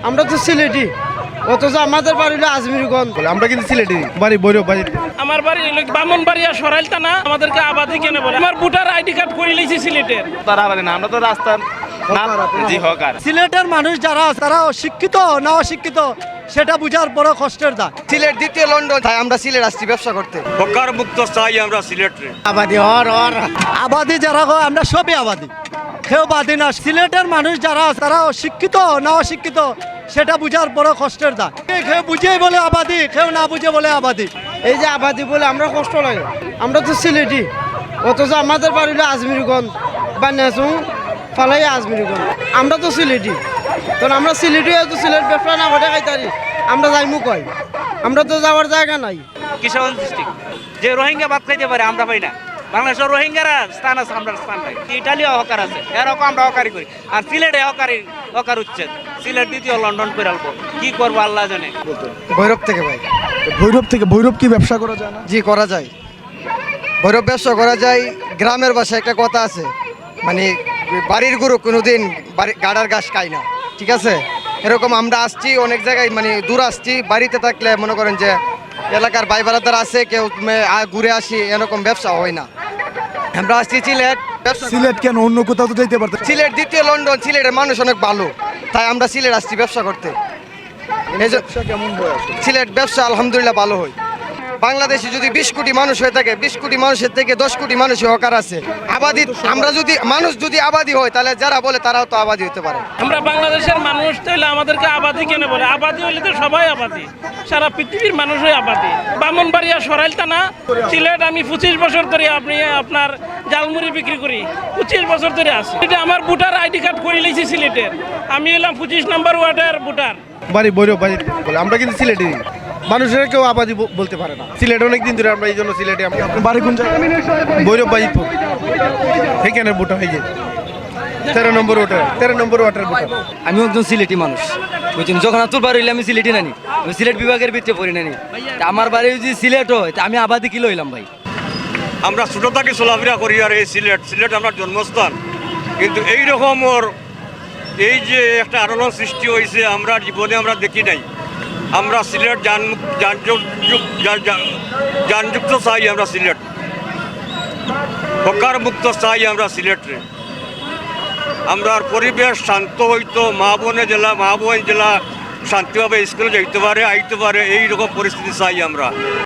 আমরা তো সিলেটি, অথচ আমাদের বাড়ি হলো আজমিরগঞ্জ। আমরা কিন্তু সিলেটি, বাড়ি বৈরব বাড়ি। আমার বাড়ি হলো ব্রাহ্মণবাড়িয়া সরাইল থানা। আমাদেরকে আবাদি কেন বলে? আমার ভোটার আইডি কার্ড করে লিখছি সিলেটের। তারা আবাদি না, আমরা তো রাস্তার জি হকার। সিলেটের মানুষ যারা তারা শিক্ষিত না অশিক্ষিত সেটা বুঝার বড় কষ্টের দা। সিলেট দ্বিতীয় লন্ডন, তাই আমরা সিলেট আসছি ব্যবসা করতে। হকার মুক্ত চাই আমরা সিলেটে। আবাদি আবাদি যারা হয় আমরা সবই আবাদি, কেউ বাদি না। সিলেটের মানুষ যারা তারা শিক্ষিত না অশিক্ষিত সেটা বুঝার বড় কষ্টের দা। কেউ বুঝে বলে আবাদি, কেউ না বুঝে বলে আবাদি। এই যে আবাদি বলে আমরা কষ্ট লাগে, আমরা তো সিলেটি, অথচ আমাদের বাড়ি হলো আজমিরগঞ্জ, বানিয়াচুং ফালাই আজমিরগঞ্জ। আমরা তো সিলেটি, তখন আমরা সিলেটি হয়তো সিলেট ব্যবসা না করে খাইতারি, আমরা যাইমু কয়, আমরা তো যাওয়ার জায়গা নাই। কিশোরগঞ্জ ডিস্ট্রিক্ট যে রোহিঙ্গা ভাত খাইতে পারে আমরা পাই না। বাংলাদেশের রোহিঙ্গারা স্থান আছে, আমরা স্থান পাই। ইটালিও হকার আছে, এরকম আমরা হকারি করি। আর সিলেটে হকার উচ্ছেদ। সিলেট দ্বিতীয় লন্ডন করে আলবো, কি করবো আল্লাহ জানে। ভৈরব থেকে ভাই। ভৈরব কি ব্যবসা করা যায় না? জি করা যায়, ভৈরব ব্যবসা করা যায়। গ্রামের ভাষায় একটা কথা আছে, মানে বাড়ির গরু কোনোদিন গাড়ার ঘাস খায় না, ঠিক আছে? এরকম আমরা আসছি অনেক জায়গায়, মানে দূর আসছি। বাড়িতে থাকলে মনে করেন যে এলাকার ভাই বারাদার আছে, কেউ ঘুরে আসি, এরকম ব্যবসা হয় না। আমরা আসছি সিলেট। সিলেট কেন, অন্য কোথাও তো যেতে পারতো। সিলেট দ্বিতীয় লন্ডন, সিলেটের মানুষ অনেক ভালো, তাই আমরা সিলেট আসছি ব্যবসা করতে। কেমন হয় আসলে? সিলেট ব্যবসা আলহামদুলিল্লাহ ভালো হয়। বাংলাদেশে যদি 20 কোটি মানুষ হয়ে থাকে, 20 কোটি মানুষের থেকে 10 কোটি মানুষ হকার আছে। আবাদি আমরা যদি মানুষ যদি আবাদি হয়, তাহলে যারা বলে তারাও তো আবাদি হতে পারে। আমরা বাংলাদেশের মানুষ তাহলে আমাদেরকে আবাদি কেন বলে? আবাদি হইলে তো সবাই আবাদি, সারা পৃথিবীর মানুষই আবাদি। ব্রাহ্মণবাড়িয়া সরাইল থানা, সিলেট। আমি 25 বছর ধরে আপনার জালমুড়ি বিক্রি করি, 25 বছর ধরে আছি। এটা আমার ভোটার আইডি কার্ড করে লিখছি সিলেটের। আমি হলাম 25 নম্বর ওয়ার্ডের ভোটার। বাড়ি বৈরব বাড়ি বলে। আমরা কিন্তু সিলেটি, মানুষের কেউ আবাদি বলতে পারে না। সিলেট অনেকদিন ধরে আমরা এই জন্য সিলেটে। আপনার বাড়ি কোন জায়গায়? বৈরব বাজিতপুর, এখানে ভোটার হয়েছে 13 নম্বর ওয়াটার, 13 নম্বর ওয়াটার ভোটার। আমি একজন সিলেটি মানুষ, বুঝছেন? যখন তোর বাড়ি হইলে আমি সিলেটি নানি, আমি সিলেট বিভাগের ভিতরে পড়ি নানি। আমার বাড়ি যদি সিলেট হয় তা আমি আবাদি কিলো হইলাম ভাই। আমরা ছোটো থেকে চলাফেরা করি আর এই সিলেট আমার জন্মস্থান। কিন্তু এইরকম ওর এই যে একটা আলোড়ন সৃষ্টি হয়েছে আমরা জীবনে আমরা দেখি নাই। আমরা সিলেট যানযুক্ত চাই, আমরা সিলেট হকার মুক্ত চাই আমরা সিলেটে। আমরা পরিবেশ শান্ত হইতো, মা বোন জেলা শান্তিভাবে স্কুলে যাইতে পারে, আইতে পারে, এইরকম পরিস্থিতি চাই আমরা।